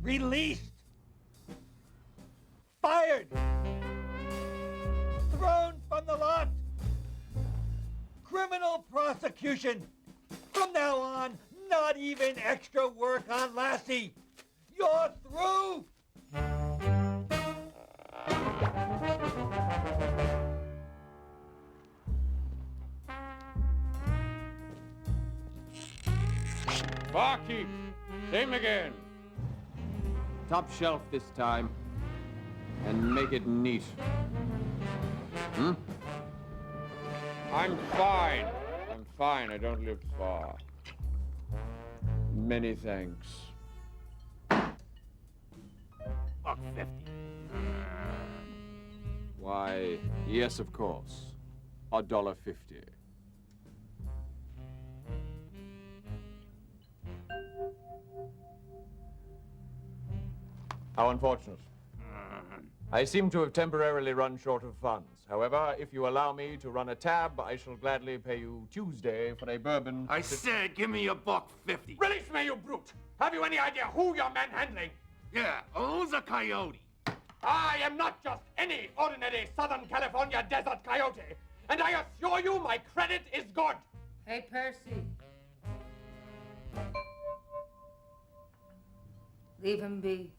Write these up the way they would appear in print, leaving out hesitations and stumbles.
released, fired, thrown from the lot, criminal prosecution. From now on, not even extra work on Lassie. You're through! Barkeep, same again. Top shelf this time. And make it neat. I'm fine. I'm fine. I don't live far. Many thanks. $1.50. Why, yes, of course. $1.50. How unfortunate. I seem to have temporarily run short of funds. However, if you allow me to run a tab, I shall gladly pay you Tuesday for a bourbon. I said, give me $1.50. Release me, you brute! Have you any idea who you're manhandling? Yeah, who's a coyote? I am not just any ordinary Southern California desert coyote, and I assure you my credit is good. Hey, Percy. Leave him be.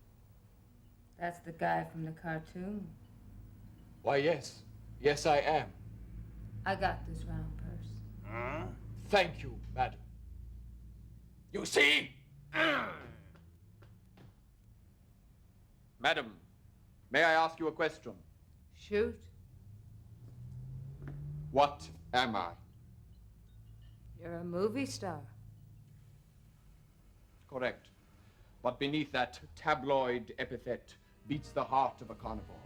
That's the guy from the cartoon. Why, yes. Yes, I am. I got this round, Percy. Huh? Thank you, madam. You see? Madam, may I ask you a question? Shoot. What am I? You're a movie star. Correct. But beneath that tabloid epithet beats the heart of a carnivore,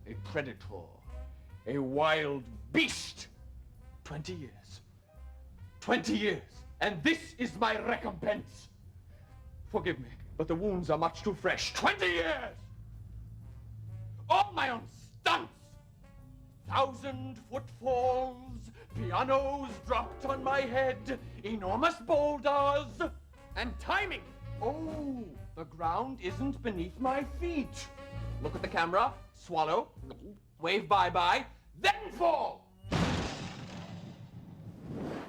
a predator, a wild beast. 20 years. 20 years. And this is my recompense. Forgive me, but the wounds are much too fresh. 20 years! All my own stunts! 1,000-foot falls, pianos dropped on my head, enormous boulders, and timing. Oh, the ground isn't beneath my feet. Look at the camera, swallow, wave bye-bye, then fall!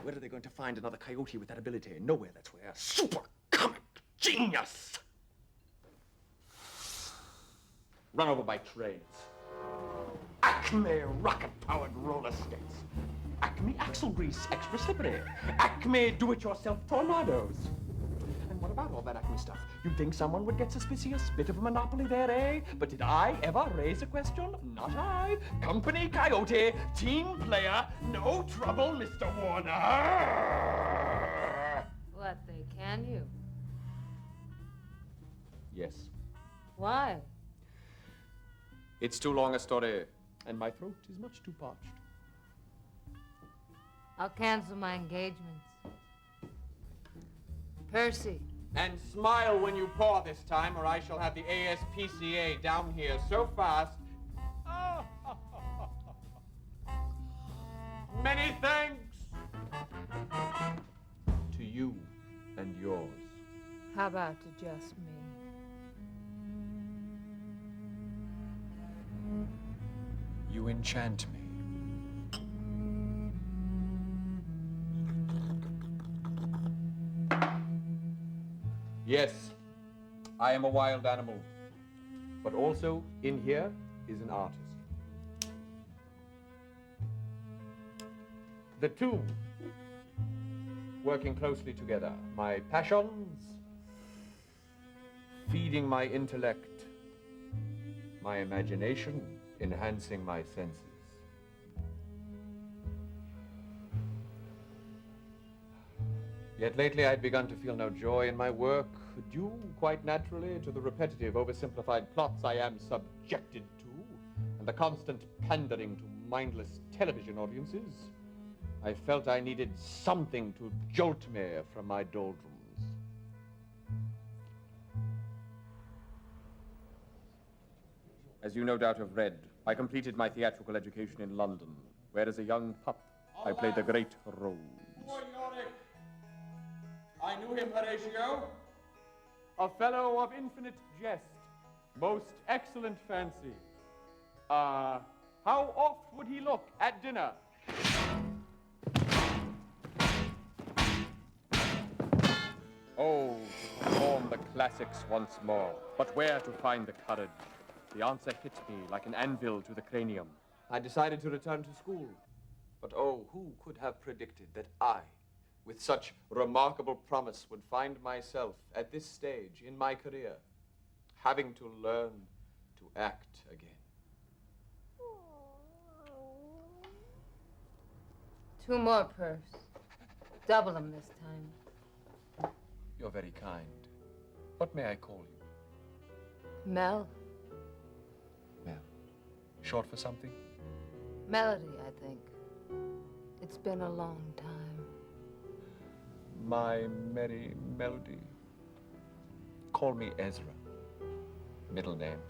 Where are they going to find another coyote with that ability? Nowhere, that's where. Super comic genius! Run over by trains. Acme rocket-powered roller skates. Acme axle grease, extra slippery. Acme do-it-yourself tornadoes. And what about all that Acme stuff? You'd think someone would get suspicious? Bit of a monopoly there, eh? But did I ever raise a question? Not I. Company coyote, team player, no trouble, Mr. Warner. What, they can you? Yes. Why? It's too long a story, and my throat is much too parched. I'll cancel my engagements. Percy. And smile when you pour this time, or I shall have the ASPCA down here so fast. Many thanks to you and yours. How about to just me? You enchant me. Yes, I am a wild animal, but also in here is an artist. The two working closely together, my passions feeding my intellect, my imagination enhancing my senses. Yet lately I'd begun to feel no joy in my work, due quite naturally to the repetitive, oversimplified plots I am subjected to, and the constant pandering to mindless television audiences. I felt I needed something to jolt me from my doldrums. As you no doubt have read, I completed my theatrical education in London, where as a young pup, I played the great Rose. Boy, Yorick. I knew him, Horatio. a fellow of infinite jest, most excellent fancy. How oft would he look at dinner? Oh, to perform the classics once more. But where to find the courage? The answer hit me like an anvil to the cranium. I decided to return to school. But oh, who could have predicted that I, with such remarkable promise, would find myself at this stage in my career, having to learn to act again. 2 more, Purse. Double them this time. You're very kind. What may I call you? Mel. Mel. Short for something? Melody, I think. It's been a long time. My merry melody. Call me Ezra. Middle name.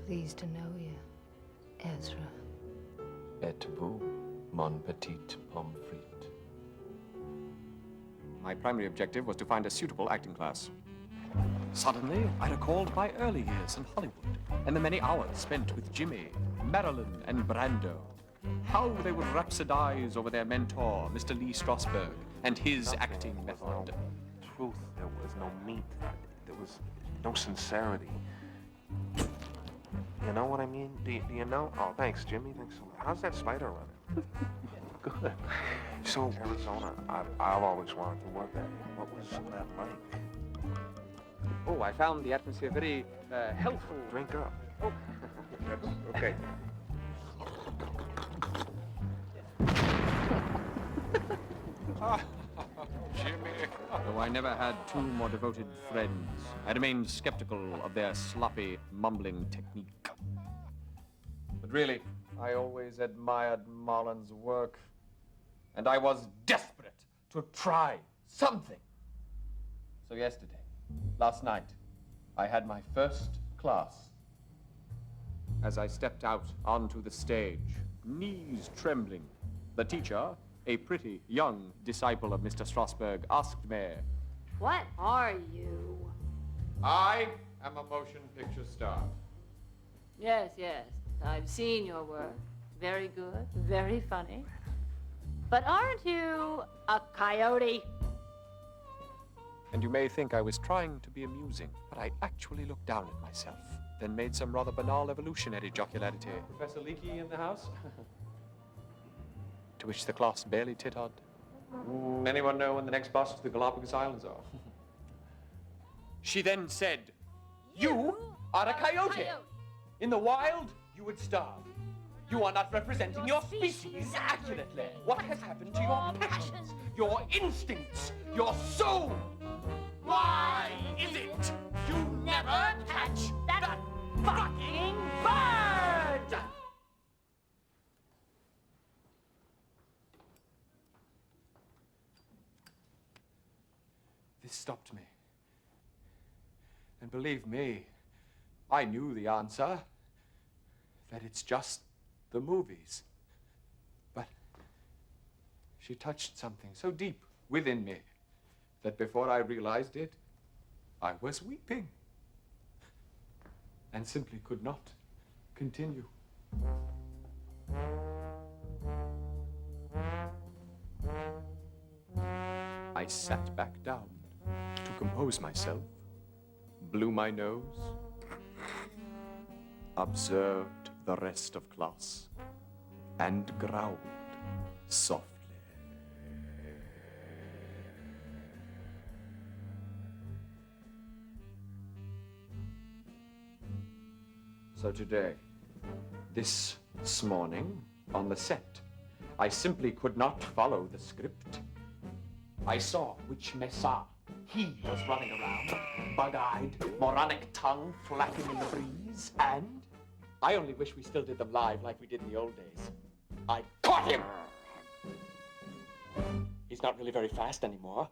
Pleased to know you, Ezra. Et vous, mon petit pomme frite. My primary objective was to find a suitable acting class. Suddenly, I recalled my early years in Hollywood and the many hours spent with Jimmy, Marilyn, and Brando. How they would rhapsodize over their mentor, Mr. Lee Strasberg, and his acting method. Truth, there was no meat. There was no sincerity. You know what I mean? Do you know? Oh, thanks, Jimmy. Thanks so much. How's that spider running? Good. So, Arizona, I've always wanted to work there. What was that like? Oh, I found the atmosphere very healthful. Drink up. Oh, That's okay. Jimmy. Though I never had 2 more devoted friends, I remained skeptical of their sloppy, mumbling technique. But really, I always admired Marlon's work, and I was desperate to try something. So yesterday, last night, I had my first class. As I stepped out onto the stage, knees trembling, the teacher, a pretty young disciple of Mr. Strasberg, asked me, What are you? I am a motion picture star. Yes, yes. I've seen your work. Very good, very funny. But aren't you a coyote? And you may think I was trying to be amusing, but I actually looked down at myself, then made some rather banal evolutionary jocularity. Professor Leakey in the house? To which the class barely tittered. Anyone know when the next bus to the Galapagos Islands are? She then said, You are a coyote. In the wild, you would starve. You are not representing your species accurately. What has happened to your passions, your instincts, your soul? Why is it you never catch that fucking bird? This stopped me. And believe me, I knew the answer. That it's just the movies. But she touched something so deep within me that before I realized it, I was weeping and simply could not continue. I sat back down to compose myself, blew my nose, observed the rest of class, and growled softly. So today, this morning, on the set, I simply could not follow the script. I saw which mesa he was running around, bug-eyed, moronic tongue flapping in the breeze, and I only wish we still did them live like we did in the old days. I caught him! He's not really very fast anymore.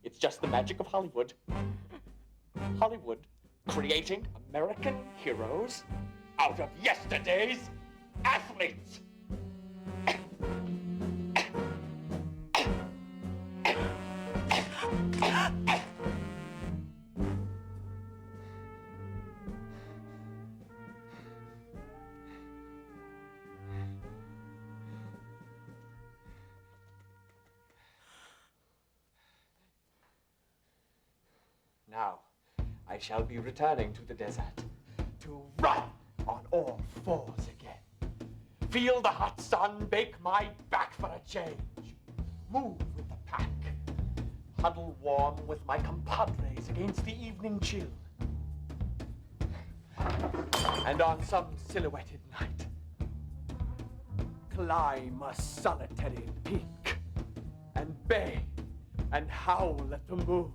It's just the magic of Hollywood. Hollywood creating American heroes out of yesterday's athletes. Now, I shall be returning to the desert to run on all fours again. Feel the hot sun bake my back for a change. Move with the pack. Huddle warm with my compadres against the evening chill. And on some silhouetted night, climb a solitary peak and bay and howl at the moon.